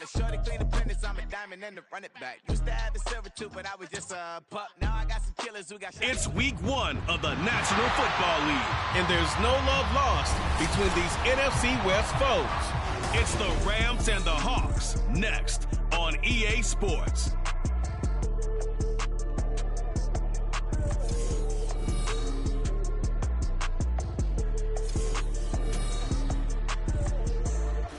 a shorty clean apprentice, I'm a diamond and the run it back. Used to have the silver tooth, but I was just a pup. Now I got some killers who got shot. It's week 1 of the National Football League, and there's no love lost between these NFC West foes. It's the Rams and the Hawks next on EA Sports.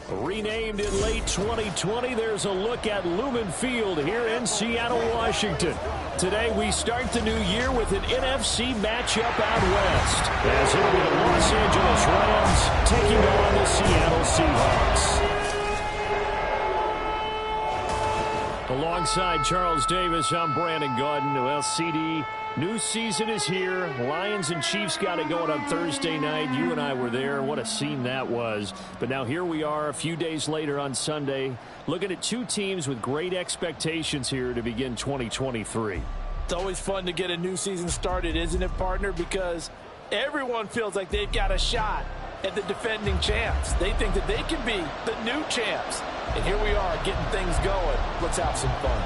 Renamed in late 2020, there's a look at Lumen Field here in Seattle, Washington. Today we start the new year with an NFC matchup out west, as it'll be the Los Angeles Rams taking on the Seattle Seahawks. Alongside Charles Davis, I'm Brandon Gaudin. Well, CD, new season is here. Lions and Chiefs got it going on Thursday night. You and I were there. What a scene that was. But now here we are a few days later on Sunday, looking at two teams with great expectations here to begin 2023. It's always fun to get a new season started, isn't it, partner? Because everyone feels like they've got a shot at the defending champs. They think that they can be the new champs. And here we are getting things going. Let's have some fun.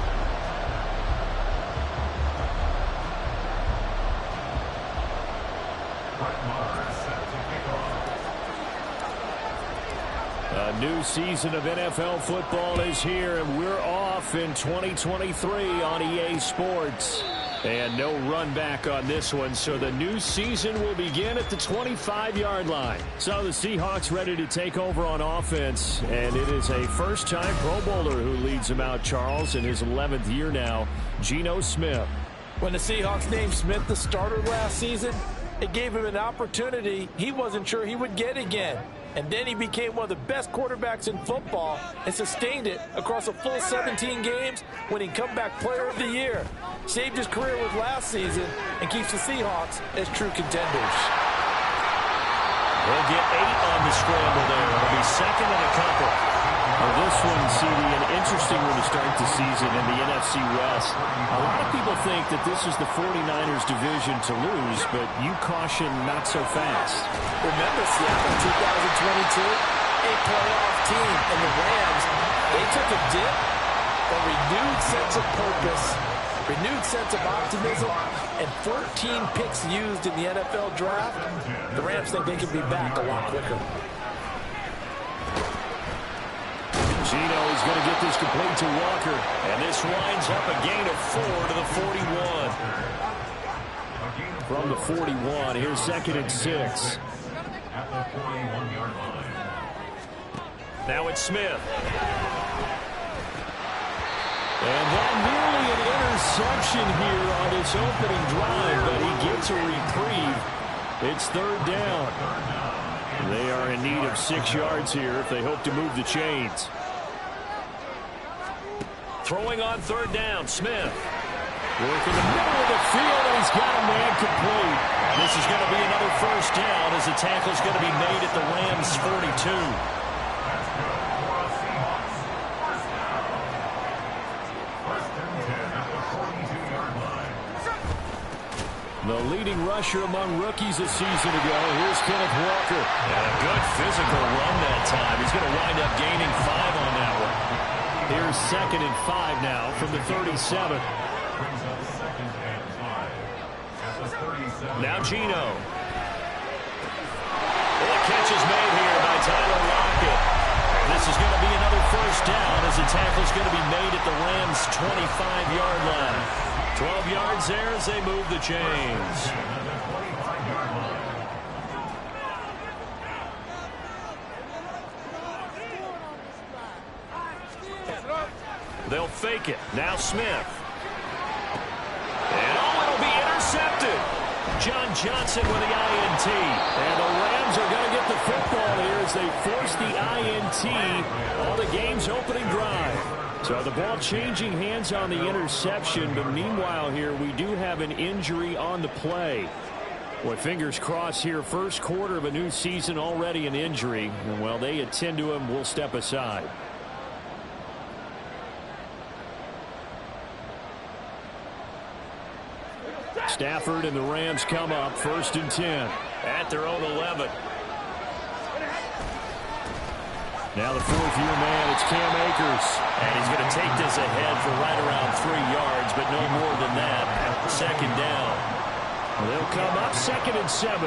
A new season of NFL football is here, and we're off in 2023 on EA Sports. And no run back on this one, so the new season will begin at the 25-yard line. So the Seahawks ready to take over on offense, and it is a first-time Pro Bowler who leads them out, Charles, in his 11th year now, Geno Smith. When the Seahawks named Smith the starter last season, it gave him an opportunity he wasn't sure he would get again. And then he became one of the best quarterbacks in football and sustained it across a full 17 games, winning comeback player of the year. Saved his career with last season and keeps the Seahawks as true contenders. They'll get 8 on the scramble there. It'll be second and a couple. Well, this one, CD, an interesting one to start the season in the NFC West. A lot of people think that this is the 49ers division to lose, but you caution not so fast. Remember Seattle 2022? A playoff team, and the Rams, they took a dip, a renewed sense of purpose, renewed sense of optimism, and 14 picks used in the NFL draft. The Rams think they can be back a lot quicker. Geno is going to get this complete to Walker, and this winds up a gain of 4 to the 41. From the 41, here's second and 6. Now it's Smith. And that nearly an interception here on his opening drive, but he gets a reprieve. It's third down. They are in need of 6 yards here if they hope to move the chains. Throwing on third down, Smith. Working the middle of the field, and he's got a man complete. This is going to be another first down as the tackle is going to be made at the Rams' 42. The leading rusher among rookies a season ago. Here's Kenneth Walker. And a good physical run that time. He's going to wind up gaining 5 on that one. Here's second and 5 now from the 37. Now Geno. The catch is made here by Tyler Lockett. This is going to be another first down as the tackle is going to be made at the Rams' 25-yard line. 12 yards there as they move the chains. They'll fake it. Now Smith. And it'll be intercepted. John Johnson with the INT. And the Rams are going to get the football here as they force the INT on the game's opening drive. So the ball changing hands on the interception, but meanwhile here we do have an injury on the play. Boy, fingers crossed here, first quarter of a new season, already an injury. And while they attend to him, we'll step aside. Stafford and the Rams come up, first and 10 at their own 11. Now the fourth-year man, it's Cam Akers. take this ahead for right around 3 yards, but no more than that. Second down. They'll come up 2nd and 7.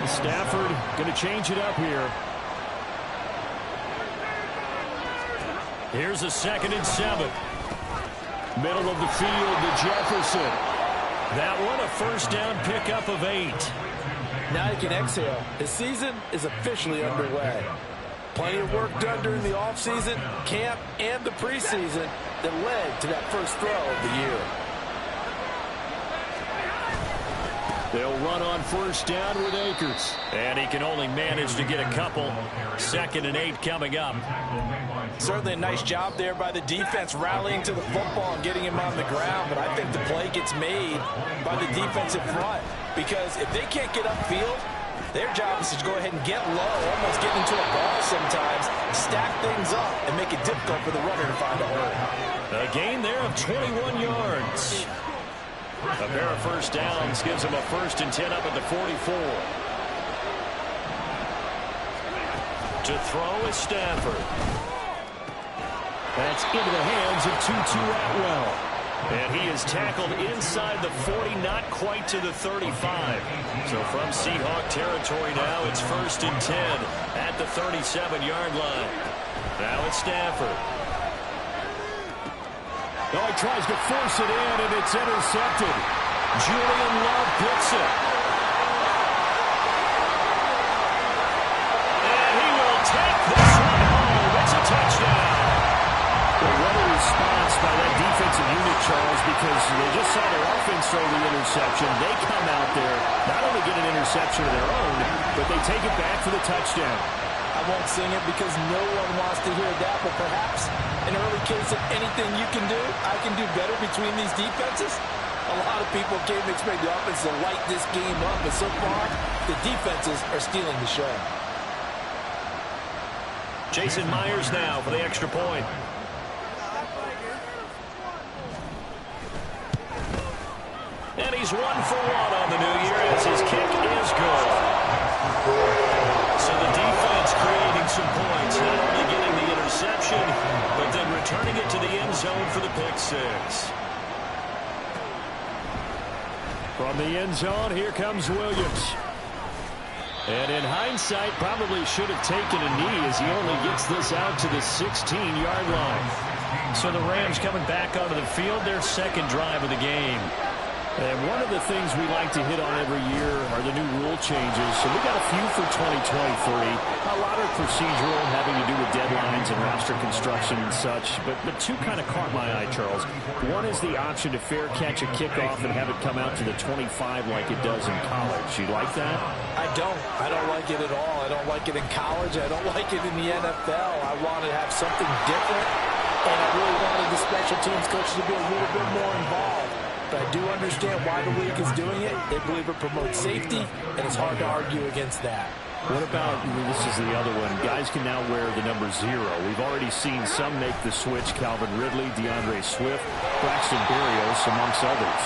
Stafford going to change it up here. Here's a 2nd and 7. Middle of the field to Jefferson. That one a first down pickup of 8. Now he can exhale. His season is officially underway. Plenty of work done during the offseason, camp, and the preseason that led to that first throw of the year. They'll run on first down with Akers. And he can only manage to get a couple. 2nd and 8 coming up. Certainly a nice job there by the defense rallying to the football and getting him on the ground. But I think the play gets made by the defensive front. Because if they can't get upfield, their job is to go ahead and get low, almost get into a ball sometimes, stack things up, and make it difficult for the runner to find a hole. A gain there of 21 yards. A pair of first downs gives him a 1st and 10 up at the 44. To throw is Stafford. That's into the hands of Tutu Atwell. And he is tackled inside the 40, not quite to the 35. So from Seahawk territory now, it's 1st and 10 at the 37-yard line. Now it's Stafford. Oh, he tries to force it in, and it's intercepted. Julian Love picks it. And he will take this one home. It's a touchdown. Well, what a response by that defensive unit, Charles, because they just saw their offense throw the interception. They come out there, not only get an interception of their own, but they take it back for the touchdown. I won't sing it because no one wants to hear that, but perhaps an early case of anything you can do, I can do better between these defenses. A lot of people came to expect the offense to light this game up, but so far, the defenses are stealing the show. Jason Myers now for the extra point. And he's 1 for 1 on the new year as his kick is good. So the defense creating some points, not only getting the interception, but then returning it to the end zone for the pick 6. From the end zone, here comes Williams. And in hindsight, probably should have taken a knee as he only gets this out to the 16-yard line. So the Rams coming back onto the field, their 2nd drive of the game. And one of the things we like to hit on every year are the new rule changes. So we got a few for 2023. A lot are procedural, having to do with deadlines and roster construction and such. But 2 kind of caught my eye, Charles. One is the option to fair catch a kickoff and have it come out to the 25 like it does in college. You like that? I don't like it at all. I don't like it in college. I don't like it in the NFL. I want to have something different. And I really wanted the special teams coaches to be a little bit more involved. But I do understand why the league is doing it. They believe it promotes safety, and it's hard to argue against that. What about, this is the other one, guys can now wear the number 0. We've already seen some make the switch, Calvin Ridley, DeAndre Swift, Braxton Berrios, amongst others.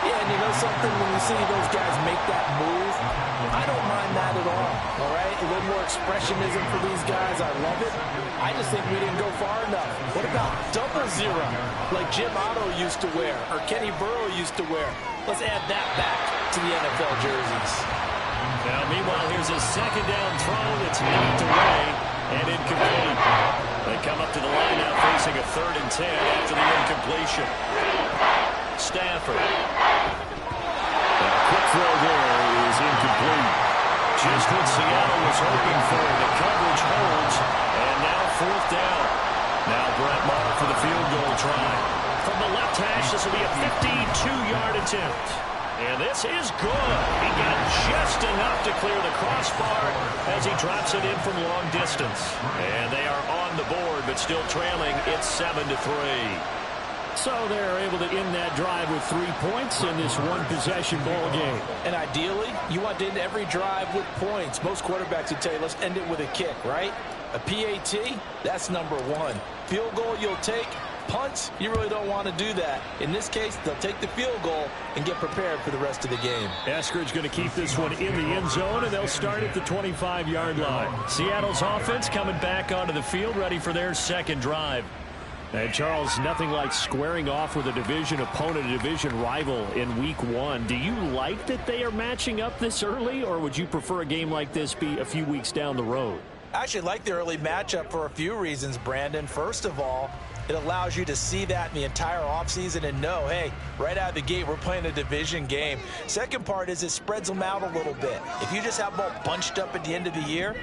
Yeah, and you know something, when you see those guys make that move, I don't mind that at all right? A little more expressionism for these guys. I love it. I just think we didn't go far enough. What about 00, like Jim Otto used to wear, or Kenny Burrow used to wear? Let's add that back to the NFL jerseys. Now, meanwhile, here's a 2nd down throw that's knocked away and incomplete. They come up to the line now facing a 3rd and 10 after the incompletion. Stafford. A quick throw there is incomplete. Just what Seattle was hoping for. The coverage holds, and now 4th down. Now Brett Maher for the field goal try. From the left hash, this will be a 52-yard attempt. And this is good. He got just enough to clear the crossbar as he drops it in from long distance. And they are on the board, but still trailing. It's 7-3. So they're able to end that drive with 3 points in this one-possession ball game. And ideally, you want to end every drive with points. Most quarterbacks would tell you, let's end it with a kick, right? A PAT, that's number 1. Field goal you'll take. Punts, you really don't want to do that. In this case, they'll take the field goal and get prepared for the rest of the game. Eskridge going to keep this one in the end zone, and they'll start at the 25-yard line. Seattle's offense coming back onto the field, ready for their 2nd drive. And Charles, nothing like squaring off with a division opponent, a division rival in week 1. Do you like that they are matching up this early, or would you prefer a game like this be a few weeks down the road? I actually like the early matchup for a few reasons, Brandon. First of all, it allows you to see that in the entire offseason and know, hey, right out of the gate, we're playing a division game. Second part is it spreads them out a little bit. If you just have them all bunched up at the end of the year,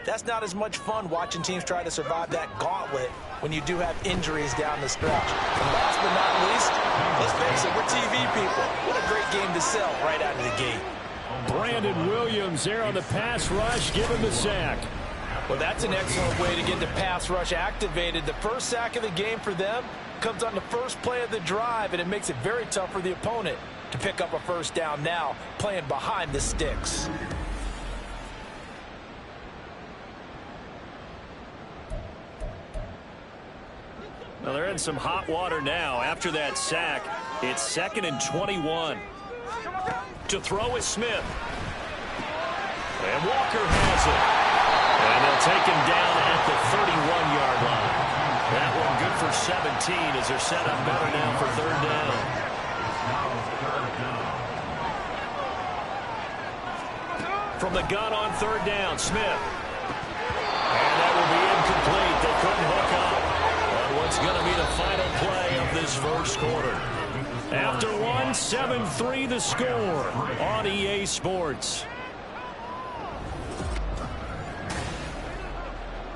that's not as much fun watching teams try to survive that gauntlet when you do have injuries down the stretch. And last but not least, let's face it, we're TV people. What a great game to sell right out of the gate. Brandon Williams there on the pass rush, give him the sack. Well, that's an excellent way to get the pass rush activated. The first sack of the game for them comes on the first play of the drive, and it makes it very tough for the opponent to pick up a first down now, playing behind the sticks. Well, they're in some hot water now. After that sack, it's 2nd and 21. To throw is Smith. And Walker has it. And they'll take him down at the 31-yard line. That one good for 17 as they're set up better now for 3rd down. From the gun on 3rd down, Smith. And that will be incomplete. They couldn't hook up. What's going to be the final play of this first quarter. After 7-3 the score on EA Sports.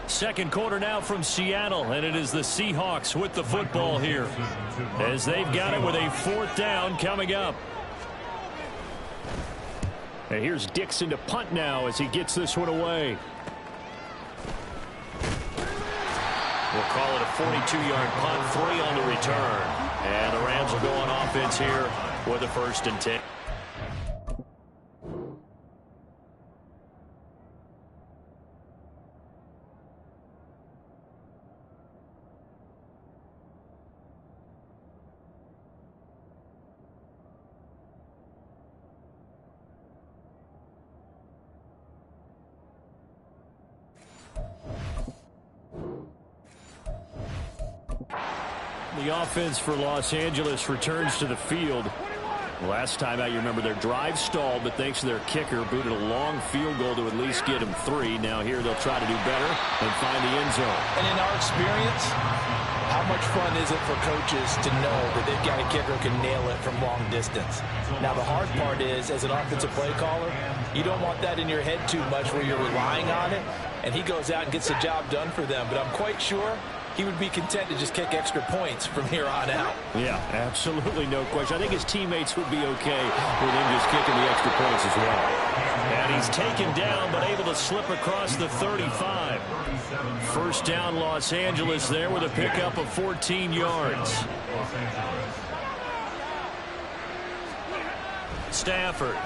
Second quarter now from Seattle, and it is the Seahawks with the football here as they've got it with a 4th down coming up. And here's Dixon to punt now as he gets this one away. We'll call it a 42-yard punt, 3 on the return. And the Rams will go on offense here with a 1st and 10. The offense for Los Angeles returns to the field. Last time out, you remember their drive stalled, but thanks to their kicker, booted a long field goal to at least get them 3. Now here they'll try to do better and find the end zone. And in our experience, how much fun is it for coaches to know that they've got a kicker who can nail it from long distance? Now the hard part is, as an offensive play caller, you don't want that in your head too much where you're relying on it, and he goes out and gets the job done for them. But I'm quite sure he would be content to just kick extra points from here on out. Yeah, absolutely no question. I think his teammates would be okay with him just kicking the extra points as well. And he's taken down but able to slip across the 35. First down Los Angeles there with a pickup of 14 yards. Stafford.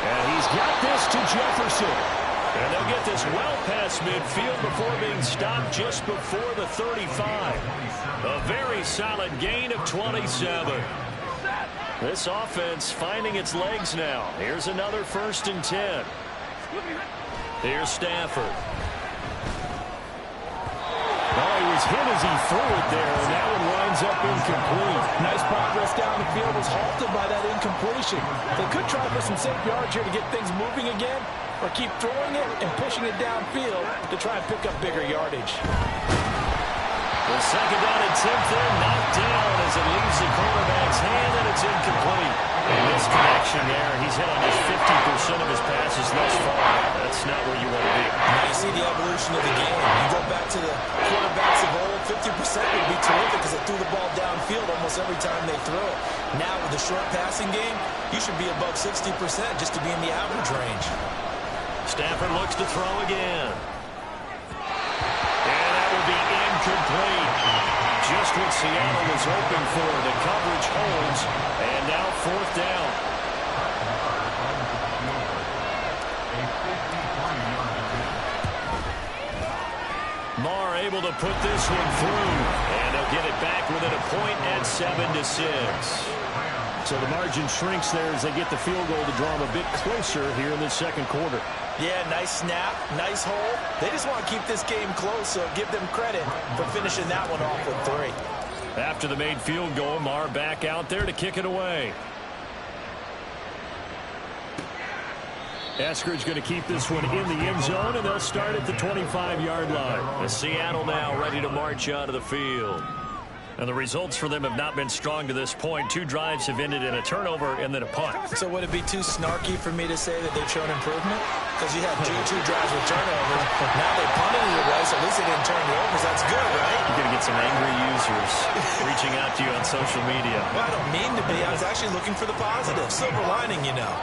And he's got this to Jefferson. And they'll get this well past midfield before being stopped just before the 35. A very solid gain of 27. This offense finding its legs now. Here's another 1st and 10. Here's Stafford. Oh, he was hit as he threw it there, and that one winds up incomplete. Nice progress down the field, was halted by that incompletion. They could try for some safe yards here to get things moving again, or keep throwing it and pushing it downfield to try and pick up bigger yardage. The 2nd down and 10th there, knocked down as it leaves the quarterback's hand, and it's incomplete. And this connection there, he's hit on just 50% of his passes thus far. That's not where you want to be. Now you see the evolution of the game. You go back to the quarterbacks of old, 50% would be terrific because they threw the ball downfield almost every time they throw it. Now with the short passing game, you should be above 60% just to be in the average range. Stafford looks to throw again. And that will be incomplete. Just what Seattle was hoping for. The coverage holds. And now 4th down. Marr able to put this one through. And they'll get it back within a point at 7-6. So the margin shrinks there as they get the field goal to draw them a bit closer here in the second quarter. Yeah, nice snap, nice hole. They just want to keep this game close, so give them credit for finishing that one off with 3. After the made field goal, Marr back out there to kick it away. Eskridge going to keep this one in the end zone, and they'll start at the 25-yard line. And Seattle now ready to march out of the field. And the results for them have not been strong to this point. 2 drives have ended in a turnover and then a punt. So would it be too snarky for me to say that they've shown improvement? Because you had two drives with turnovers. Now they punted it away, so at least they didn't turn the overs. That's good, right? You're going to get some angry users reaching out to you on social media. Well, I don't mean to be. I was actually looking for the positive. Silver lining, you know.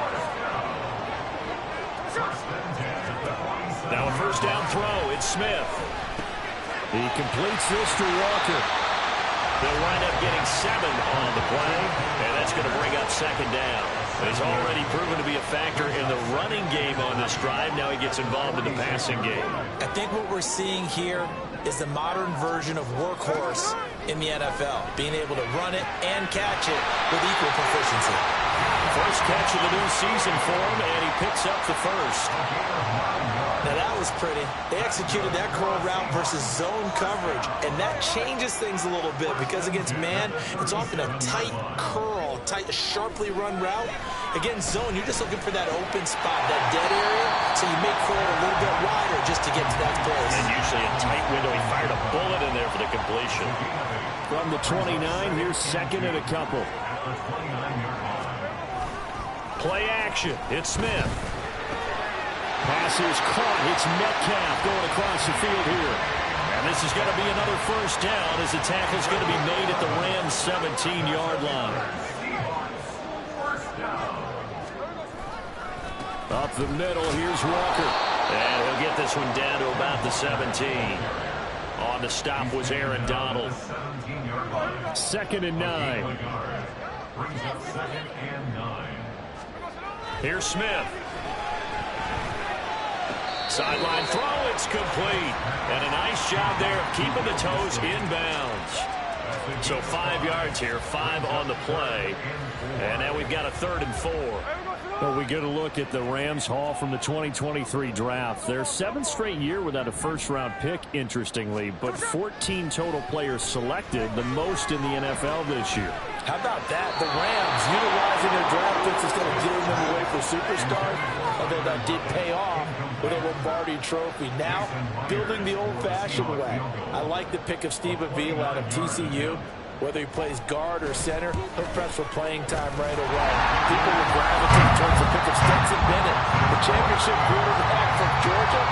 Now a first down throw. It's Smith. He completes this to Walker. They'll wind up getting 7 on the play, and that's going to bring up second down. He's already proven to be a factor in the running game on this drive. Now he gets involved in the passing game. I think what we're seeing here is the modern version of workhorse in the NFL, being able to run it and catch it with equal proficiency. First catch of the new season for him, and he picks up the first. Now that was pretty. They executed that curl route versus zone coverage, and that changes things a little bit because against man, it's often a tight curl, sharply run route. Against zone, you're just looking for that open spot, that dead area, so you make curl a little bit wider just to get to that place. And usually a tight window. He fired a bullet in there for the completion. From the 29, here's second and a couple. Play action. It's Smith. Pass is caught. It's Metcalf going across the field here. And this is going to be another first down as the tackle's going to be made at the Rams' 17-yard line. Up the middle, here's Walker. And he'll get this one down to about the 17. On the stop was Aaron Donald. 2nd and 9. Here's Smith. Sideline throw, it's complete. And a nice job there of keeping the toes inbounds. So 5 yards here, 5 on the play. And now we've got a 3rd and 4. Well, we get a look at the Rams haul from the 2023 draft. Their 7th straight year without a first-round pick, interestingly, but 14 total players selected, the most in the NFL this year. How about that? The Rams utilizing their draft picks instead of giving them away for superstars, although that did pay off with a Lombardi trophy. Now, building the old-fashioned way. I like the pick of Steve Avila out of TCU. Whether he plays guard or center, he'll press for playing time right away. People will gravitate towards the pick of Stetson Bennett, the championship quarterback from Georgia.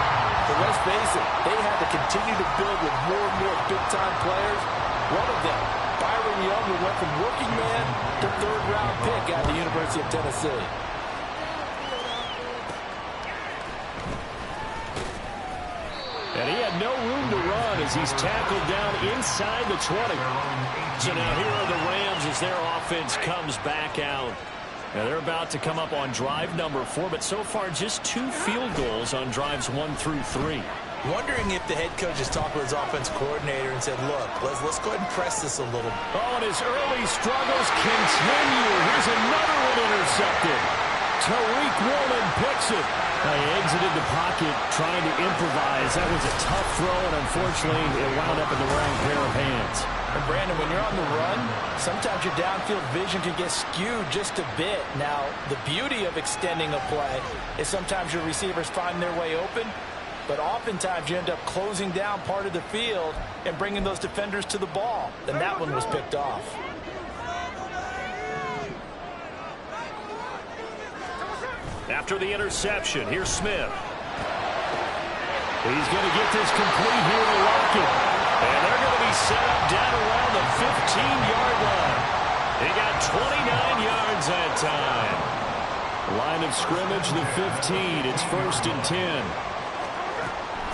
But let's face it, they had to continue to build with more and more big-time players. One of them, Byron Young, who went from working man to 3rd-round pick at the University of Tennessee. And he had no room to run as he's tackled down inside the 20. So now here are the Rams as their offense comes back out. Now they're about to come up on drive number 4, but so far just 2 field goals on drives 1 through 3. Wondering if the head coach has talked with his offense coordinator and said, look, let's go ahead and press this a little. Oh, and his early struggles continue. Here's another one intercepted. Tariq Woolen picks it. He exited the pocket trying to improvise. That was a tough throw, and unfortunately, it wound up in the wrong pair of hands. And Brandon, when you're on the run, sometimes your downfield vision can get skewed just a bit. Now, the beauty of extending a play is sometimes your receivers find their way open, but oftentimes you end up closing down part of the field and bringing those defenders to the ball. And that one was picked off. After the interception, here's Smith. He's going to get this complete here to Lockett. And they're going to be set up down around the 15-yard line. He got 29 yards that time. Line of scrimmage, the 15. It's 1st and 10.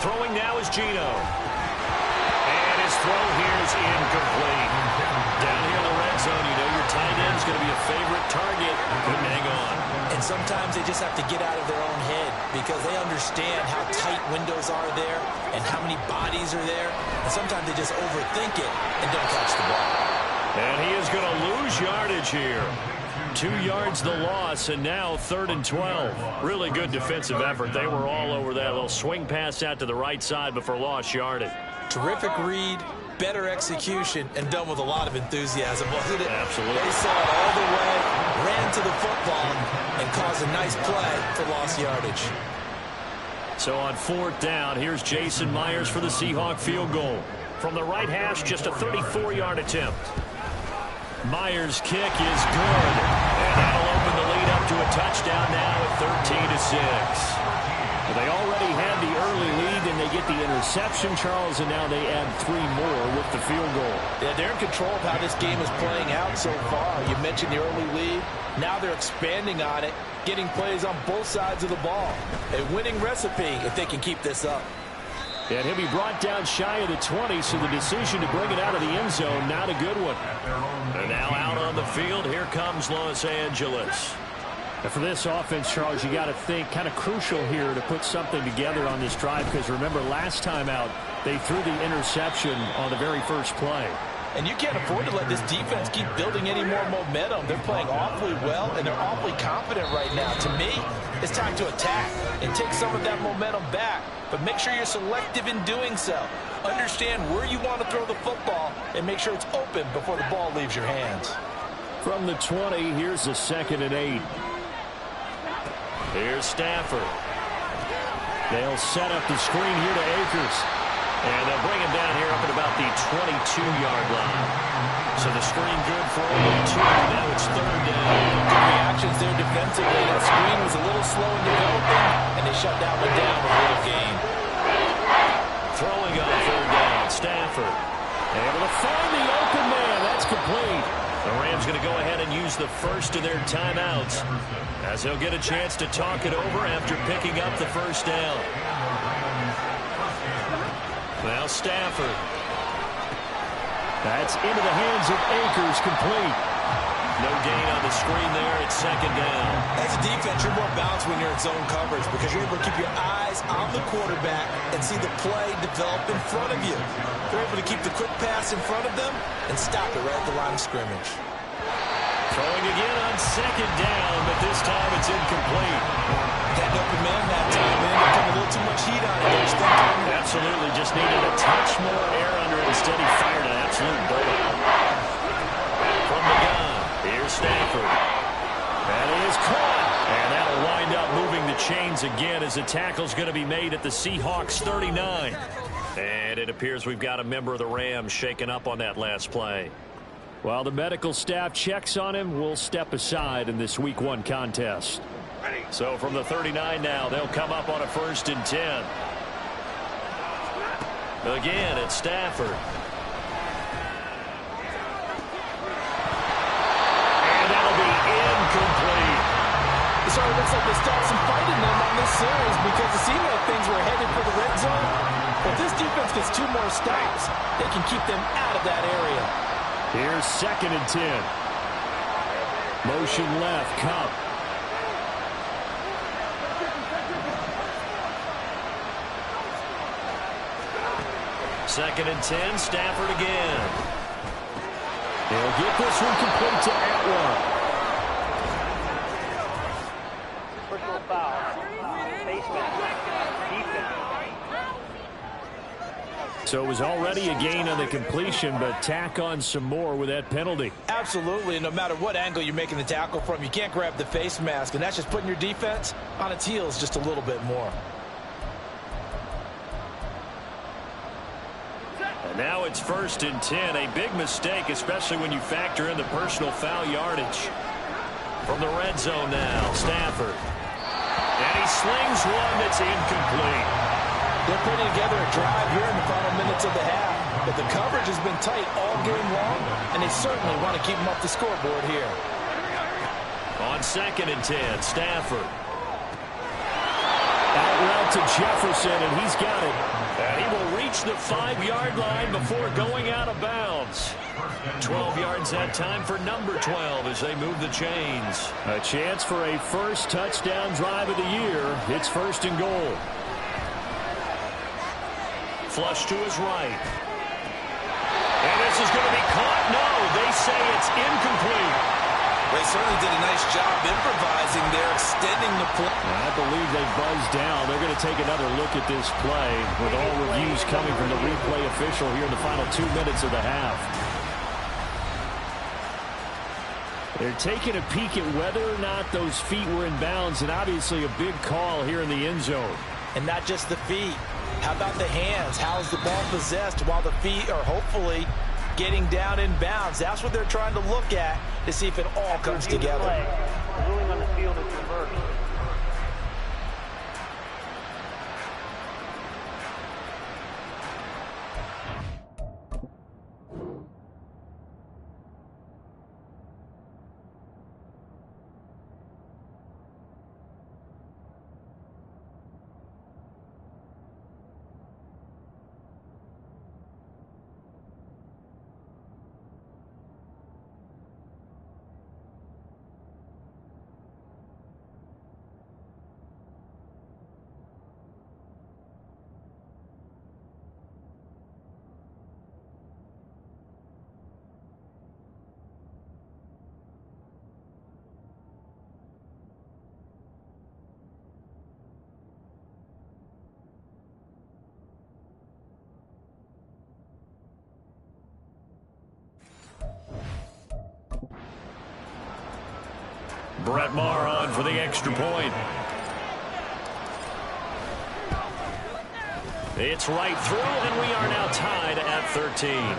Throwing now is Geno. And his throw here is incomplete. Down here in the red zone, you know your tight end's going to be a favorite target. Couldn't hang on. And sometimes they just have to get out of their own head because they understand how tight windows are there and how many bodies are there. And sometimes they just overthink it and don't catch the ball. And he is going to lose yardage here. 2 yards the loss, and now 3rd and 12. Really good defensive effort. They were all over that little swing pass out to the right side before lost yardage. Terrific read, better execution, and done with a lot of enthusiasm, wasn't it? Absolutely. They saw it all the way, ran to the football, and caused a nice play for lost yardage. So on 4th down, here's Jason Myers for the Seahawk field goal. From the right hash, just a 34-yard attempt. Myers' kick is good. And that'll open the lead up to a touchdown now at 13-6. They already had the early lead, and they get the interception, Charles, and now they add 3 more with the field goal. Yeah, they're in control of how this game is playing out so far. You mentioned the early lead. Now they're expanding on it, getting plays on both sides of the ball. A winning recipe if they can keep this up. And he'll be brought down shy of the 20, so the decision to bring it out of the end zone, not a good one. And now out on the field, here comes Los Angeles. And for this offense, Charles, you got to think kind of crucial here to put something together on this drive, because remember last time out, they threw the interception on the very first play. And you can't afford to let this defense keep building any more momentum. They're playing awfully well, and they're awfully confident right now. To me, it's time to attack and take some of that momentum back. But make sure you're selective in doing so. Understand where you want to throw the football and make sure it's open before the ball leaves your hands. From the 20, here's the 2nd and 8. Here's Stafford. They'll set up the screen here to Akers. And they'll bring him down here up at about the 22-yard line. So the screen good for only 2. Now it's 3rd down. Good reactions there defensively. That screen was a little slow in developing, and they shut that one down with a little gain. Throwing on 3rd down, Stafford. Able to find the open man. That's complete. The Rams going to go ahead and use the first of their timeouts, as they'll get a chance to talk it over after picking up the 1st down. Now Stafford. That's into the hands of Akers, complete. No gain on the screen there. It's 2nd down. As a defense, you're more balanced when you're in zone coverage because you're able to keep your eyes on the quarterback and see the play develop in front of you. You're able to keep the quick pass in front of them and stop it right at the line of scrimmage. Throwing again on 2nd down, but this time it's incomplete. That open man that time, man, there came a little too much heat on it. Absolutely, just needed a touch more air under it. Instead, he fired an absolute bullet. From the gun, here's Stafford. That is caught. And that'll wind up moving the chains again as the tackle's going to be made at the Seahawks 39. And it appears we've got a member of the Rams shaken up on that last play. While the medical staff checks on him, we'll step aside in this Week 1 contest. So from the 39 now, they'll come up on a 1st and 10. Again, it's Stafford. And that'll be incomplete. It sort of looks like they stopped some fight in them on this series because it seemed like things were headed for the red zone. But this defense gets 2 more stops. They can keep them out of that area. Here's 2nd and 10. Motion left, Cup. Second and 10, Stafford again. They'll get this one complete to Atwell. Personal foul. Face mask. Defense. So it was already a gain on the completion, but tack on some more with that penalty. Absolutely. No matter what angle you're making the tackle from, you can't grab the face mask, and that's just putting your defense on its heels just a little bit more. And now it's 1st and 10. A big mistake, especially when you factor in the personal foul yardage. From the red zone now, Stafford. And he slings one that's incomplete. They're putting together a drive here in the final minutes of the half. But the coverage has been tight all game long, and they certainly want to keep them up the scoreboard here. On 2nd and 10, Stafford. Out route to Jefferson, and he's got it. And he will reach the 5-yard line before going out of bounds. 12 yards that time for number 12 as they move the chains. A chance for a first touchdown drive of the year. It's 1st and goal. Flush to his right. And this is going to be caught. No, they say it's incomplete. They certainly did a nice job improvising there, extending the play. I believe they buzzed down. They're going to take another look at this play with all reviews coming from the replay official here in the final 2 minutes of the half. They're taking a peek at whether or not those feet were in bounds, and obviously a big call here in the end zone. And not just the feet. How about the hands? How's the ball possessed while the feet are hopefully getting down in bounds? That's what they're trying to look at to see if it all comes together. The ruling on the field is reversed. Brett Maher on for the extra point. It's right through, and we are now tied at 13.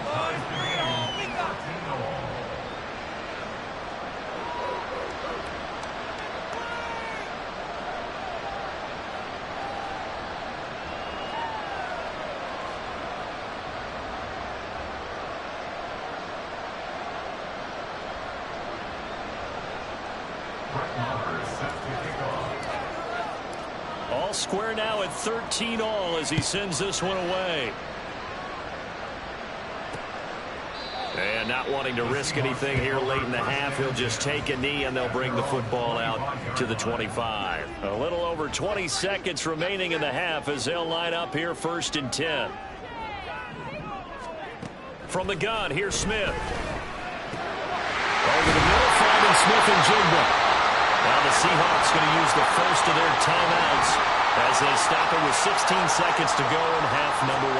All square now at 13 all as he sends this one away. And not wanting to risk anything here late in the half, he'll just take a knee and they'll bring the football out to the 25. A little over 20 seconds remaining in the half as they'll line up here 1st and 10. From the gun, here's Smith. Over the middle, finding Smith and Jigba. Now the Seahawks going to use the first of their timeouts as they stop it with 16 seconds to go in half number 1.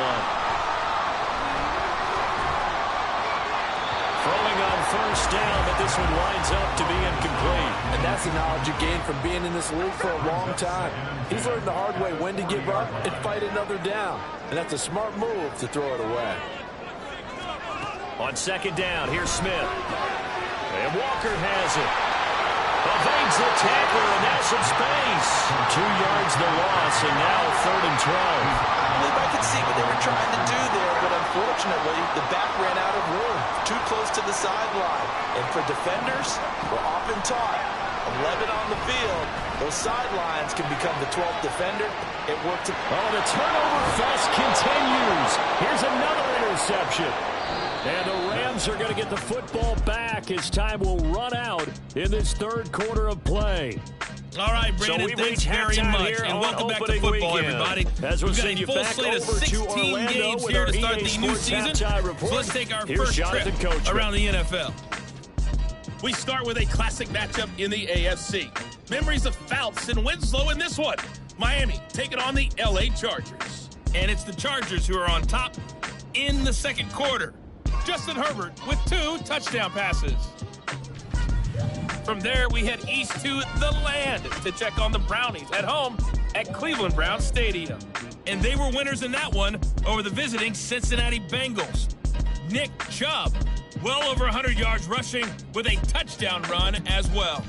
Throwing on 1st down, but this one winds up to be incomplete. And that's the knowledge you gain from being in this league for a long time. He's learned the hard way when to give up and fight another down. And that's a smart move to throw it away. On 2nd down, here's Smith. And Walker has it. Evades the tackler, and now some space. 2 yards the loss, and now 3rd and 12. I believe I could see what they were trying to do there, but unfortunately, the back ran out of room. Too close to the sideline. And for defenders, we're often taught, 11 on the field, those sidelines can become the 12th defender. It worked. Oh, the turnover fest continues. Here's another interception. And the Rams are going to get the football back as time will run out in this 3rd quarter of play. All right, Brandon, thanks very much. And welcome back to football, everybody. As we'll We've got send a you full back slate of over 16 games here to start the new season. So let's take our first trip around the NFL. We start with a classic matchup in the AFC. Memories of Fouts and Winslow in this one. Miami taking on the LA Chargers. And it's the Chargers who are on top in the 2nd quarter. Justin Herbert with 2 touchdown passes. From there, we head east to the land to check on the Brownies at home at Cleveland Browns Stadium. And they were winners in that one over the visiting Cincinnati Bengals. Nick Chubb, well over 100 yards rushing with a touchdown run as well.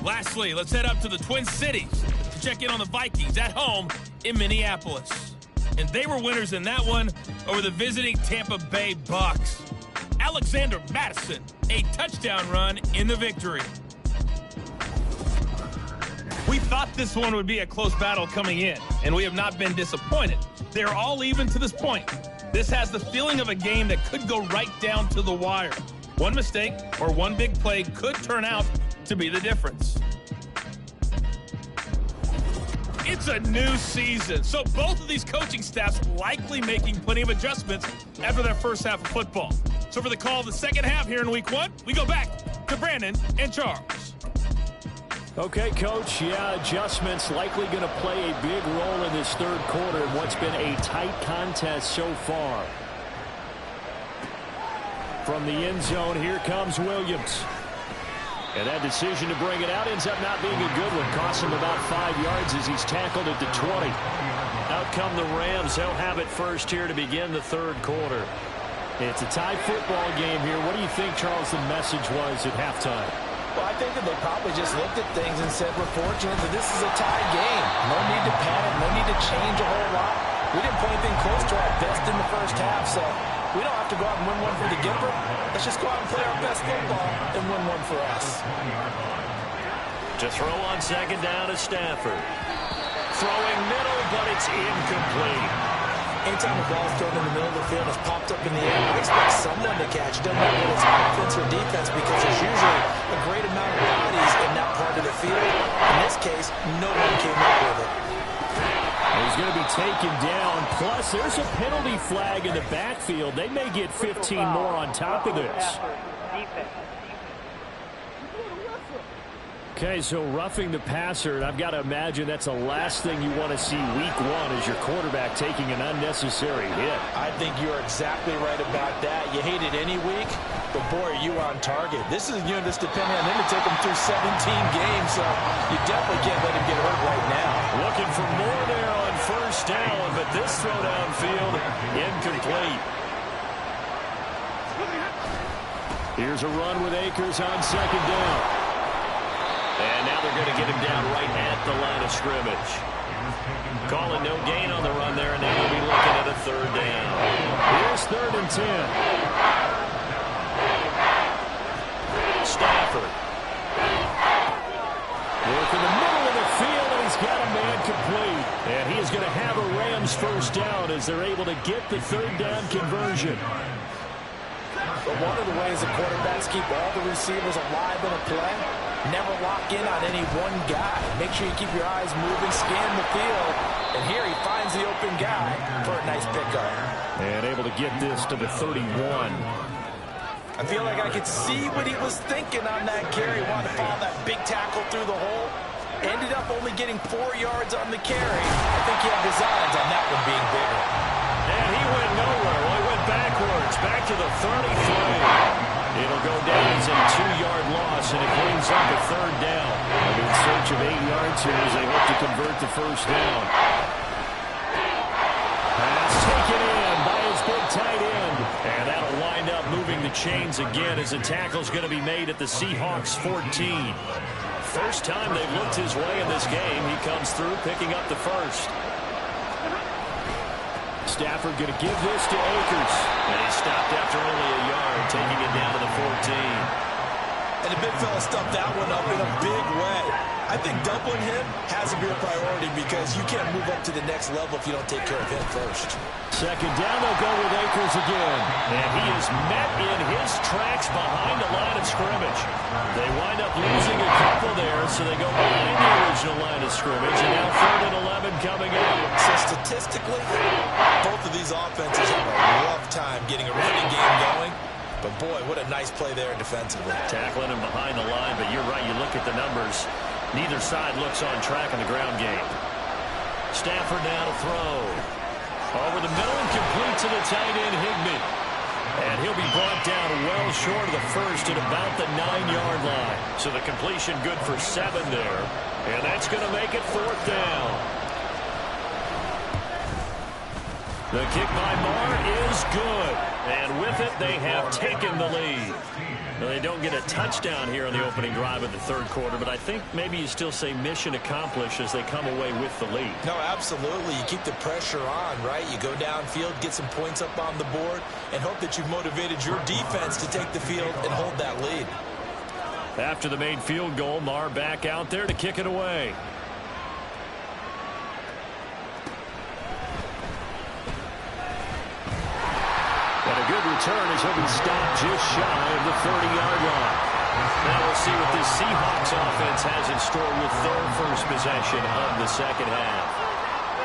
Lastly, let's head up to the Twin Cities to check in on the Vikings at home in Minneapolis. And they were winners in that one over the visiting Tampa Bay Bucks. Alexander Madison, a touchdown run in the victory. We thought this one would be a close battle coming in, and we have not been disappointed. They are all even to this point. This has the feeling of a game that could go right down to the wire. One mistake or one big play could turn out to be the difference. It's a new season, so both of these coaching staffs likely making plenty of adjustments after their first half of football. So for the call of the second half here in week 1, we go back to Brandon and Charles. Okay, Coach, adjustments likely going to play a big role in this third quarter in what's been a tight contest so far. From the end zone, here comes Williams. And that decision to bring it out ends up not being a good one. Costs him about 5 yards as he's tackled at the 20. Out come the Rams. They'll have it first here to begin the third quarter. It's a tie football game here. What do you think, Charles, the message was at halftime? Well, I think that they probably just looked at things and said, we're fortunate that this is a tie game. No need to panic. No need to change a whole lot. We didn't play anything close to our best in the first half, so we don't have to go out and win one for the Gipper. Let's just go out and play our best football and win one for us. To throw on second down is Stafford. Throwing middle, but it's incomplete. Anytime the ball's thrown in the middle of the field, it's popped up in the air, I expect someone to catch. Doesn't matter whether it's offense or defense, because there's usually a great amount of bodies in that part of the field. In this case, no one came up with it. He's going to be taken down. Plus, there's a penalty flag in the backfield. They may get 15 more on top of this. Okay, so roughing the passer, and I've got to imagine that's the last thing you want to see week one is your quarterback taking an unnecessary hit. I think you're exactly right about that. You hate it any week, but boy, are you on target. This is a unit that's depending on him to take him through 17 games, so you definitely can't let him get hurt right now. Looking for more there on first down, but this throw downfield incomplete. Here's a run with Akers on second down. And now they're going to get him down right at the line of scrimmage. Calling no gain on the run there, and now they'll be looking at a third down. Here's 3rd and 10. Stafford. Work in the middle of the field, and he's got a man complete. And he is going to have a Rams first down as they're able to get the third down conversion. But one of the ways the quarterbacks keep all the receivers alive in a play, never lock in on any one guy. Make sure you keep your eyes moving, scan the field, and here he finds the open guy for a nice pickup. And able to get this to the 31. I feel like I could see what he was thinking on that carry. Wanted to follow that big tackle through the hole. Ended up only getting 4 yards on the carry. I think he had designs on that one being bigger. And he went nowhere. Well, he went backwards, back to the 33. It'll go down as a 2-yard loss, and it brings up a third down. And in search of 8 yards here as they hope to convert the first down. Pass taken in by his big tight end. And that'll wind up moving the chains again as the tackle's going to be made at the Seahawks 14. First time they've looked his way in this game. He comes through picking up the first. Stafford going to give this to Akers. And he stopped after only a yard, taking it down to the 14. And the big fella stuffed that one up in a big way. I think doubling him has to be a priority because you can't move up to the next level if you don't take care of him first. Second down, they'll go with Akers again. And he is met in his tracks behind the line of scrimmage. They wind up losing a couple there, so they go behind the original line of scrimmage. And now 3rd and 11 coming up. So statistically, both of these offenses have a rough time getting a running game going. But boy, what a nice play there defensively. Tackling him behind the line, but you're right, you look at the numbers. Neither side looks on track in the ground game. Stafford now to throw. Over the middle and complete to the tight end, Higbee. And he'll be brought down well short of the first at about the 9-yard line. So the completion good for 7 there. And that's going to make it 4th down. The kick by Marr is good. And with it, they have taken the lead. Now, they don't get a touchdown here on the opening drive of the third quarter, but I think maybe you still say mission accomplished as they come away with the lead. No, absolutely. You keep the pressure on, right? You go downfield, get some points up on the board, and hope that you've motivated your defense to take the field and hold that lead. After the made field goal, Marr back out there to kick it away. And a good return as he'll be stopped just shy of the 30-yard line. Now we'll see what this Seahawks offense has in store with their first possession of the second half.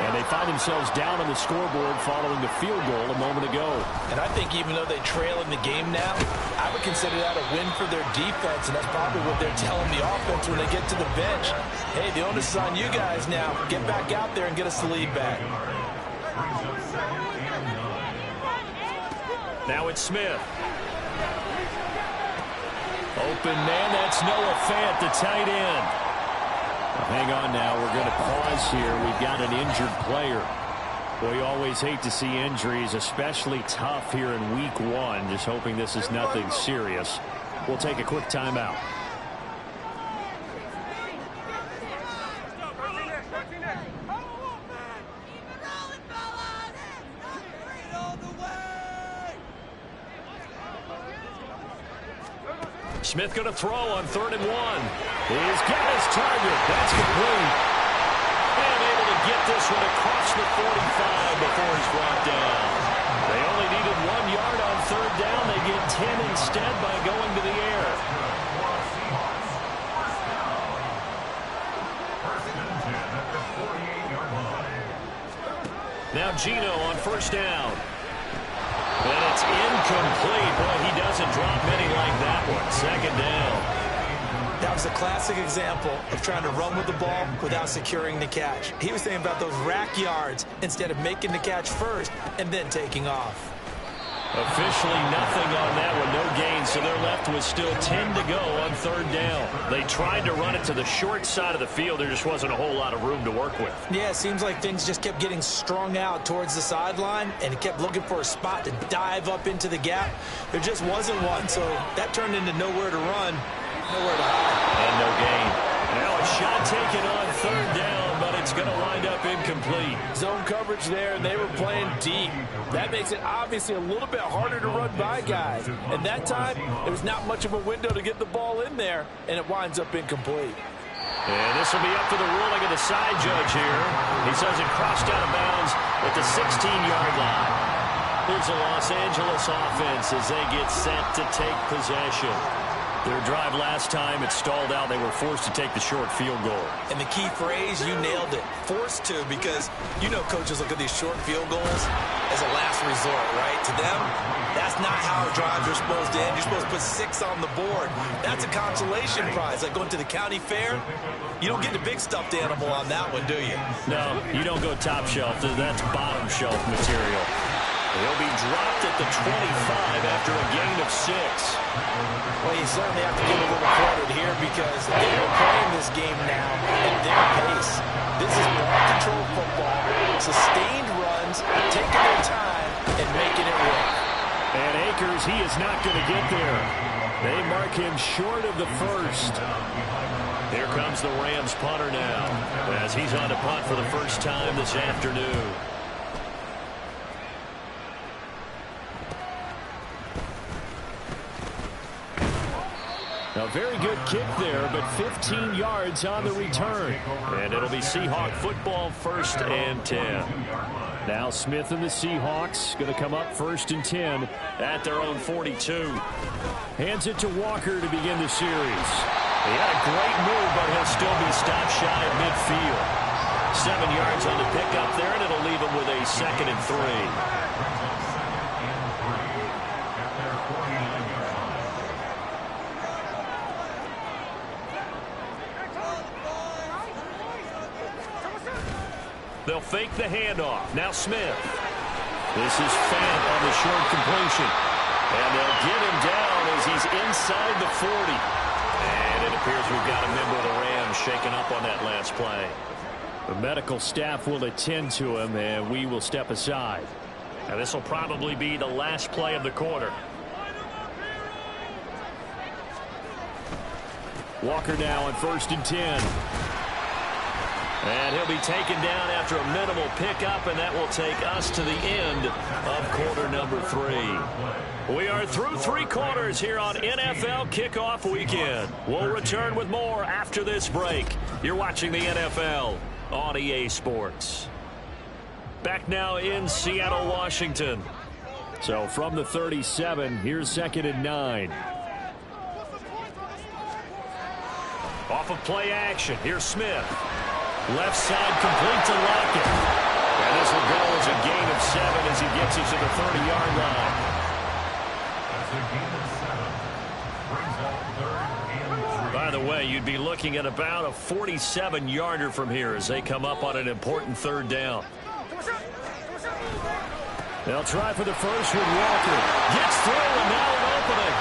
And they find themselves down on the scoreboard following the field goal a moment ago. And I think even though they trail in the game now, I would consider that a win for their defense, and that's probably what they're telling the offense when they get to the bench. Hey, the onus is on you guys now. Get back out there and get us the lead back. Now it's Smith. Open man, that's Noah Fant, the tight end. Hang on now, we're going to pause here. We've got an injured player. Boy, you always hate to see injuries, especially tough here in week 1. Just hoping this is nothing serious. We'll take a quick timeout. Smith going to throw on 3rd and 1. He's got his target. That's complete. And able to get this one across the 45 before he's brought down. They only needed 1 yard on 3rd down. They get 10 instead by going to the air. Now Gino on 1st down. And it's incomplete. Boy, he doesn't drop many like that one. 2nd down. That was a classic example of trying to run with the ball without securing the catch. He was thinking about those rack yards instead of making the catch first and then taking off. Officially nothing on that one. No gain, so they're left with still 10 to go on 3rd down. They tried to run it to the short side of the field. There just wasn't a whole lot of room to work with. Yeah, it seems like things just kept getting strung out towards the sideline, and he kept looking for a spot to dive up into the gap. There just wasn't one, so that turned into nowhere to run, nowhere to hide. And no gain. Now a shot taken on 3rd down, but it's going to wind up incomplete. Zone coverage there, and they were playing deep. That makes it obviously a little bit harder to run by guys. And that time, there was not much of a window to get the ball in there, and it winds up incomplete. And this will be up to the ruling of the side judge here. He says it crossed out of bounds at the 16-yard line. Here's the Los Angeles offense as they get set to take possession. Their drive last time, it stalled out. They were forced to take the short field goal. And the key phrase, you nailed it, forced to, because you know coaches look at these short field goals as a last resort, right? To them, that's not how drives are supposed to end. You're supposed to put 6 on the board. That's a consolation prize, like going to the county fair. You don't get the big stuffed animal on that one, do you? No, you don't go top shelf. That's bottom shelf material. He'll be dropped at the 25 after a gain of 6. Well, you certainly have to give a little credit here because they are playing this game now at their pace. This is ball-controlled football, sustained runs, taking their time, and making it work. And Akers, he is not going to get there. They mark him short of the 1st. Here comes the Rams punter now as he's on to punt for the first time this afternoon. A very good kick there, but 15 yards on the return. And it'll be Seahawk football, 1st and 10. Now Smith and the Seahawks going to come up 1st and 10 at their own 42. Hands it to Walker to begin the series. He had a great move, but he'll still be stopped shy of midfield. 7 yards on the pickup there, and it'll leave him with a 2nd and 3. They'll fake the handoff. Now Smith. This is Fant on the short completion. And they'll get him down as he's inside the 40. And it appears we've got a member of the Rams shaken up on that last play. The medical staff will attend to him, and we will step aside. Now this will probably be the last play of the quarter. Walker now on 1st and 10. And he'll be taken down after a minimal pickup, and that will take us to the end of quarter number 3. We are through 3 quarters here on NFL Kickoff Weekend. We'll return with more after this break. You're watching the NFL on EA Sports. Back now in Seattle, Washington. So from the 37, here's 2nd and 9. Off of play action, here's Smith. Left side complete to Lockett. This will go as a gain of 7 as he gets it to the 30-yard line. By the way, you'd be looking at about a 47-yarder from here as they come up on an important 3rd down. They'll try for the first with Walker. Gets through and now an opening.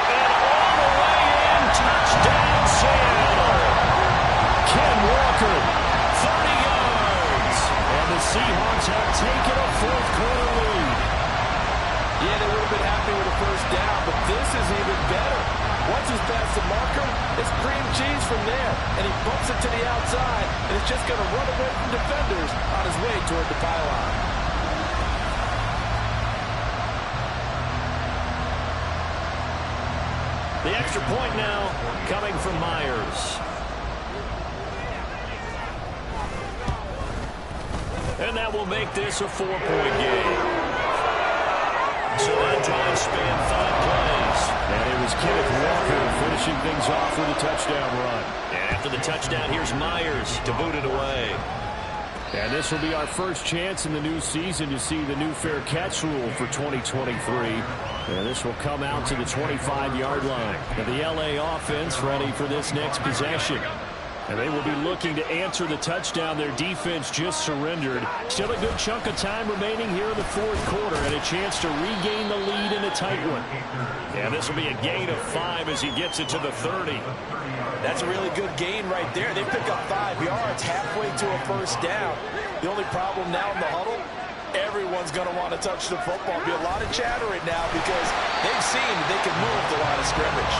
And all the way in, touchdown Seattle. Ken Walker, 30 yards. And the Seahawks have taken a 4th quarter lead. Yeah, they would have been happy with a first down, but this is even better. Once he's past the marker, it's cream cheese from there. And he bumps it to the outside, and it's just going to run away from defenders on his way toward the pylon. The extra point now coming from Myers. And that will make this a 4-point game. So that drive spanned 5 plays. And it was Kenneth Walker finishing things off with a touchdown run. And after the touchdown, here's Myers to boot it away. And this will be our first chance in the new season to see the new fair catch rule for 2023. And this will come out to the 25-yard line. And the LA offense ready for this next possession. And they will be looking to answer the touchdown their defense just surrendered. Still a good chunk of time remaining here in the 4th quarter and a chance to regain the lead in a tight one. And this will be a gain of 5 as he gets it to the 30. That's a really good gain right there. They pick up 5 yards halfway to a first down. The only problem now in the huddle, everyone's going to want to touch the football. Be a lot of chatter right now because they've seen that they can move the line of scrimmage.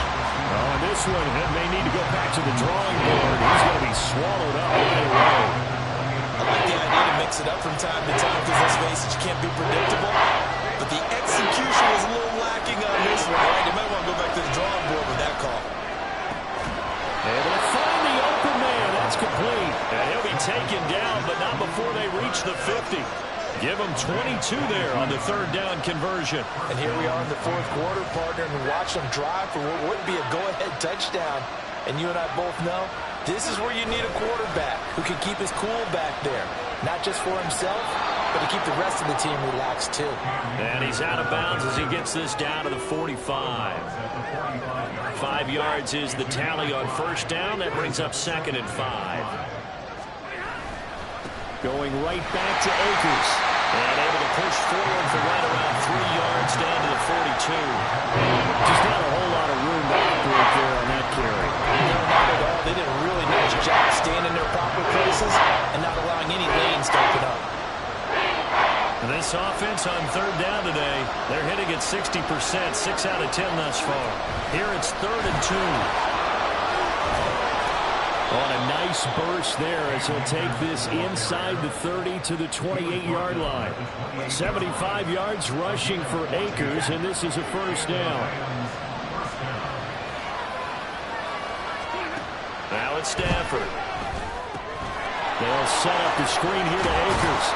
Oh, and this one may need to go back to the drawing board. He's going to be swallowed up right away. I like the idea to mix it up from time to time because let's face it, you can't be predictable. But the execution was a little lacking on this one, right? They might want to go back to the drawing board with that call. Able to find the open man. That's complete. And he'll be taken down, but not before they reach the 50. Give him 22 there on the 3rd down conversion. And here we are in the 4th quarter, partner, and watch them drive for what would be a go-ahead touchdown. And you and I both know this is where you need a quarterback who can keep his cool back there. Not just for himself, but to keep the rest of the team relaxed too. And he's out of bounds as he gets this down to the 45. 5 yards is the tally on first down. That brings up 2nd and 5. Going right back to Akers. And able to push forward for right around 3 yards down to the 42. Just not a whole lot of room to operate there on that carry. No, not at all. They did a really nice job staying in their proper places and not allowing any lanes to open up. And this offense on 3rd down today, they're hitting at 60%, 6 out of 10 thus far. Here it's 3rd and 2. On a nice burst there as he'll take this inside the 30 to the 28-yard line. 75 yards rushing for Akers, and this is a first down. Now it's Stafford. They'll set up the screen here to Akers.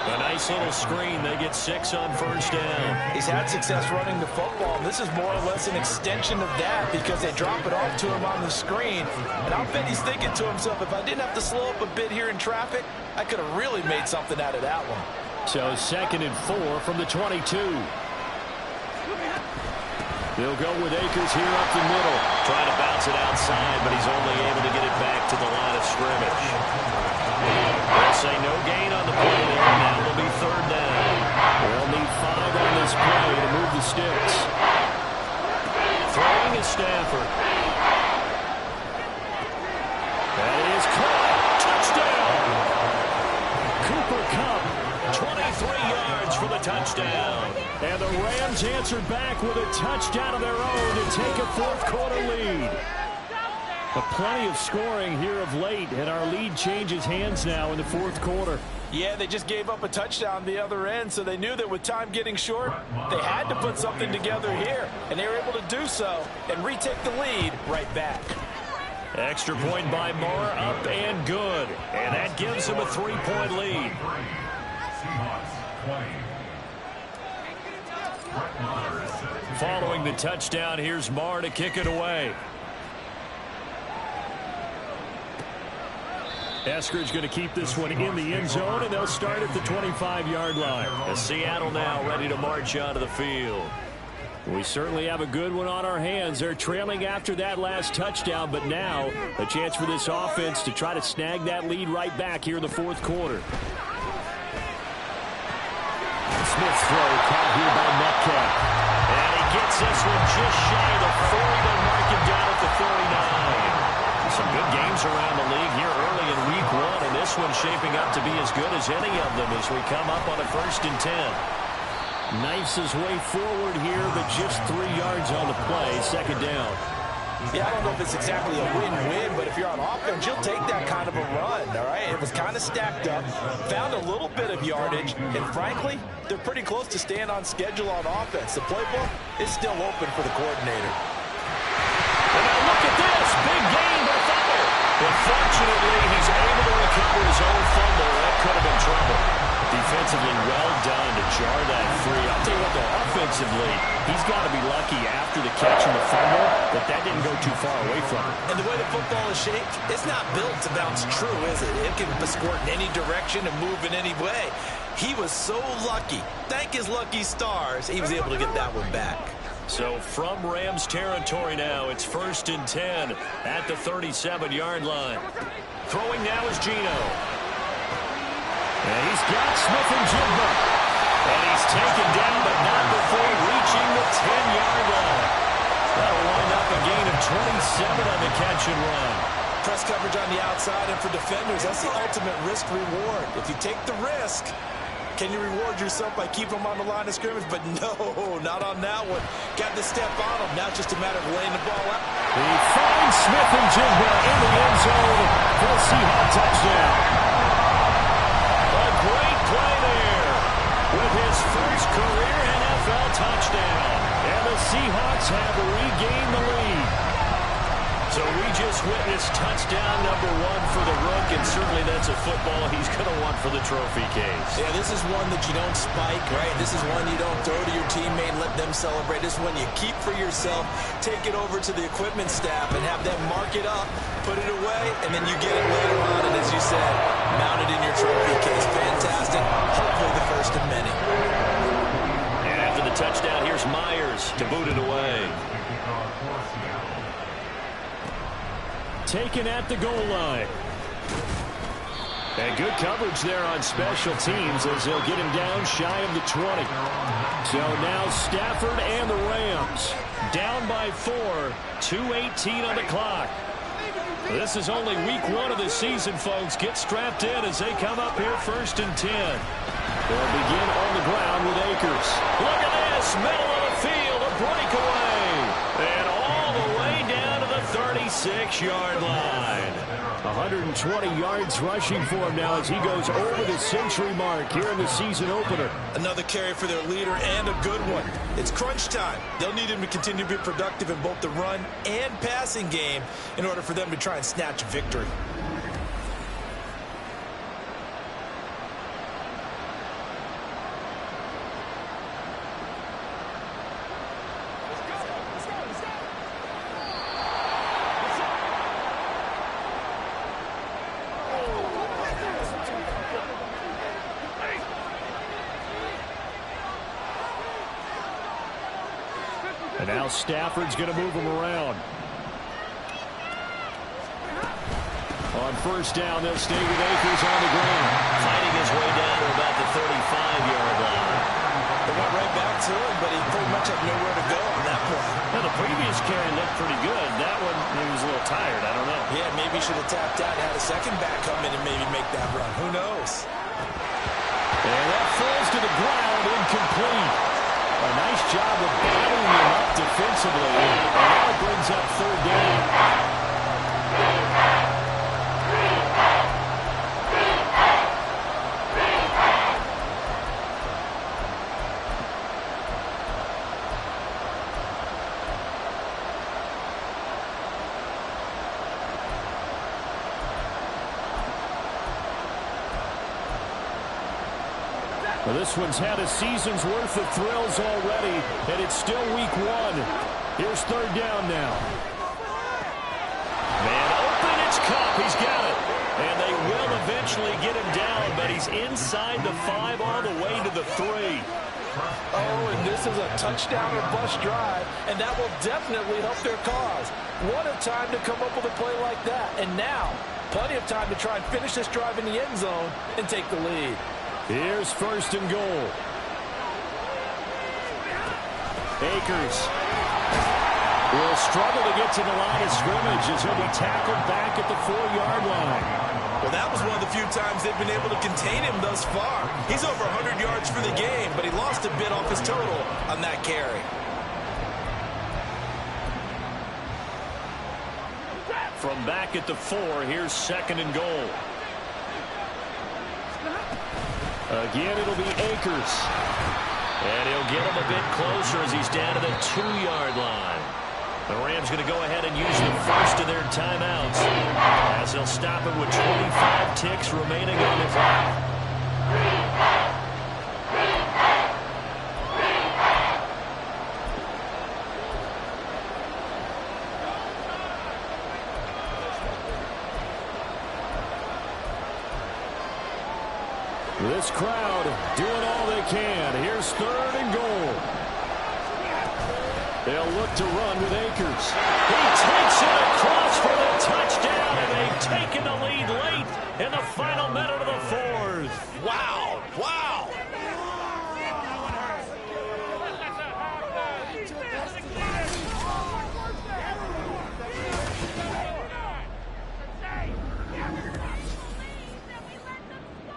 A nice little screen. They get 6 on first down. He's had success running the football, and this is more or less an extension of that because they drop it off to him on the screen. And I'll bet he's thinking to himself, if I didn't have to slow up a bit here in traffic, I could have really made something out of that one. So 2nd and 4 from the 22. They'll go with Akers here up the middle. Trying to bounce it outside, but he's only able to get it back to the line of scrimmage. They'll say no gain on the play there. Now it'll be 3rd down. They'll need 5 on this play to move the sticks. Throwing is Stafford. That is caught. Touchdown. Cooper Kupp, 23 yards for the touchdown. And the Rams answered back with a touchdown of their own to take a 4th quarter lead. But plenty of scoring here of late, and our lead changes hands now in the 4th quarter. Yeah, they just gave up a touchdown the other end, so they knew that with time getting short, they had to put something together here, and they were able to do so and retake the lead right back. Extra point by Moore, up and good. And that gives them a 3-point lead. Following the touchdown, here's Moore to kick it away. Eskridge going to keep this one in the end zone, and they'll start at the 25-yard line. And Seattle now ready to march onto the field. We certainly have a good one on our hands. They're trailing after that last touchdown, but now a chance for this offense to try to snag that lead right back here in the fourth quarter. Smith's throw caught here by Metcalf. And he gets this one just shy of the 40. They'll mark him down at the 39. Some good games around the league here early in week one, and this one's shaping up to be as good as any of them as we come up on a 1st and 10. Knifes his way forward here, but just 3 yards on the play. 2nd down. Yeah, I don't know if it's exactly a win-win, but if you're on offense, you'll take that kind of a run, all right? It was kind of stacked up, found a little bit of yardage, and frankly, they're pretty close to staying on schedule on offense. The playbook is still open for the coordinator. And now look at this. Big gain by Fowler. But fortunately, he's able to recover his own fumble. That could have been trouble. Defensively well done to jar that free. I'll tell you what, though, offensively, he's got to be lucky after the catch and the fumble that didn't go too far away from him. And the way the football is shaped, it's not built to bounce true, is it? It can squirt in any direction and move in any way. He was so lucky. Thank his lucky stars, he was able to get that one back. So from Rams territory now, it's 1st and 10 at the 37-yard line. Throwing now is Geno. And he's got Smith and Jigba. And he's taken down, but not before reaching the 10-yard line. That'll wind up a gain of 27 on the catch and run. Press coverage on the outside, and for defenders, that's the ultimate risk-reward. If you take the risk, can you reward yourself by keeping them on the line of scrimmage? But no, not on that one. Got to step on them. Now it's just a matter of laying the ball out. He finds Smith and Jigba in the end zone for a Seahawks touchdown. A great play there with his first career NFL touchdown. And the Seahawks have regained the lead. So we just witnessed touchdown number 1 for the Rook, and certainly that's a football he's going to want for the trophy case. Yeah, this is one that you don't spike, right? This is one you don't throw to your teammate and let them celebrate. This is one you keep for yourself, take it over to the equipment staff and have them mark it up, put it away, and then you get it later on, and as you said, mount it in your trophy case. Fantastic. Hopefully the first of many. And after the touchdown, here's Myers to boot it away. Taken at the goal line. And good coverage there on special teams as they'll get him down shy of the 20. So now Stafford and the Rams down by 4, 2:18 on the clock. This is only week 1 of the season, folks. Get strapped in as they come up here 1st and 10. They'll begin on the ground with Akers. Look at this, middle of the field, a breakaway. And all the way down to the 36-yard line. 120 yards rushing for him now as he goes over the century mark here in the season opener. Another carry for their leader and a good one. It's crunch time. They'll need him to continue to be productive in both the run and passing game in order for them to try and snatch a victory. And now Stafford's going to move him around. On 1st down, they'll stay with Akers on the ground. Fighting his way down to about the 35-yard line. They went right back to him, but he pretty much had nowhere to go on that play. Well, the previous carry looked pretty good. That one, he was a little tired. I don't know. Yeah, maybe he should have tapped out and had a second back come in and maybe make that run. Who knows? And that falls to the ground, incomplete. A nice job of battling him up defensively. And now it brings up 3rd down. Well, this one's had a season's worth of thrills already, and it's still week 1. Here's 3rd down now. Man open, it's Cup. He's got it. And they will eventually get him down, but he's inside the 5 all the way to the 3. Oh, and this is a touchdown or bust drive, and that will definitely help their cause. What a time to come up with a play like that. And now, plenty of time to try and finish this drive in the end zone and take the lead. Here's 1st and goal. Akers will struggle to get to the line of scrimmage as he'll be tackled back at the 4-yard line. Well, that was one of the few times they've been able to contain him thus far. He's over 100 yards for the game, but he lost a bit off his total on that carry. From back at the 4, here's 2nd and goal. Again, it'll be Akers. And he'll get him a bit closer as he's down to the 2-yard line. The Rams going to go ahead and use the first of their timeouts as they'll stop it with 25 ticks remaining on the clock. This crowd doing all they can. Here's 3rd and goal. They'll look to run with Akers. He takes it across for the touchdown, and they've taken the lead late in the final minute of the 4th. Wow, wow.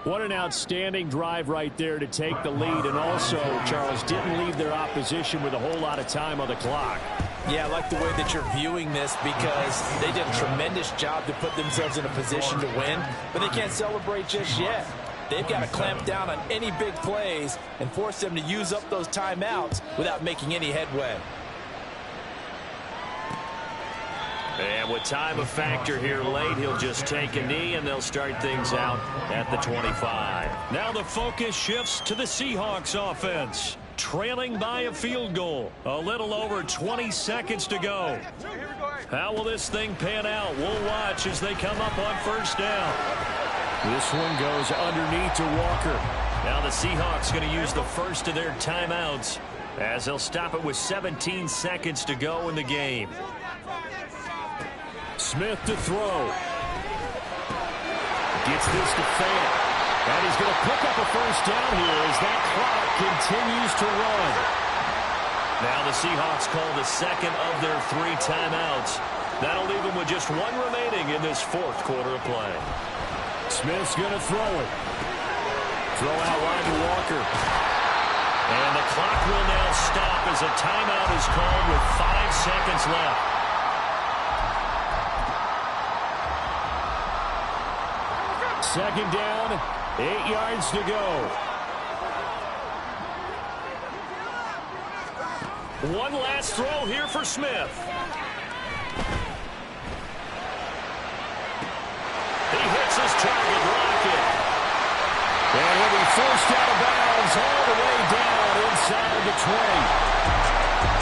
What an outstanding drive right there to take the lead. And also, Charles, didn't leave their opposition with a whole lot of time on the clock. Yeah, I like the way that you're viewing this because they did a tremendous job to put themselves in a position to win, but they can't celebrate just yet. They've got to clamp down on any big plays and force them to use up those timeouts without making any headway. And with time a factor here late, he'll just take a knee, and they'll start things out at the 25. Now the focus shifts to the Seahawks offense, trailing by a field goal. A little over 20 seconds to go. How will this thing pan out? We'll watch as they come up on 1st down. This one goes underneath to Walker. Now the Seahawks going to use the first of their timeouts as they'll stop it with 17 seconds to go in the game. Smith to throw. Gets this to Fant. And he's going to pick up a 1st down here as that clock continues to run. Now the Seahawks call the 2nd of their 3 timeouts. That'll leave them with just 1 remaining in this 4th quarter of play. Smith's going to throw it. Throw out wide to Walker. And the clock will now stop as a timeout is called with 5 seconds left. Second down, 8 yards to go. One last throw here for Smith. He hits his target rocket. And he'll be forced out of bounds all the way down inside the 20.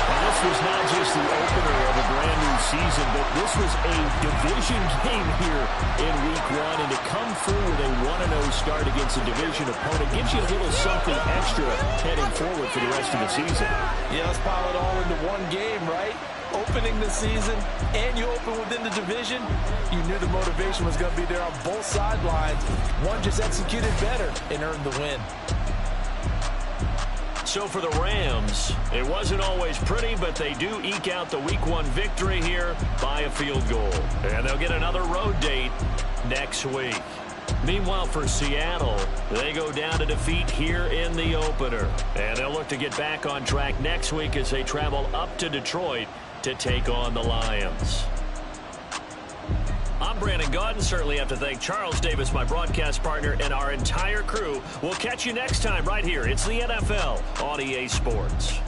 And this was not just the opener of a brand new season, but this was a division game here in week 1. And to come through with a 1-0 start against a division opponent gives you a little something extra heading forward for the rest of the season. Yeah, let's pile it all into one game, right? Opening the season, and you open within the division, you knew the motivation was going to be there on both sidelines. One just executed better and earned the win. So for the Rams, it wasn't always pretty, but they do eke out the week 1 victory here by a field goal. And they'll get another road date next week. Meanwhile, for Seattle, they go down to defeat here in the opener. And they'll look to get back on track next week as they travel up to Detroit to take on the Lions. I'm Brandon Gaudin. Certainly have to thank Charles Davis, my broadcast partner, and our entire crew. We'll catch you next time right here. It's the NFL on EA Sports.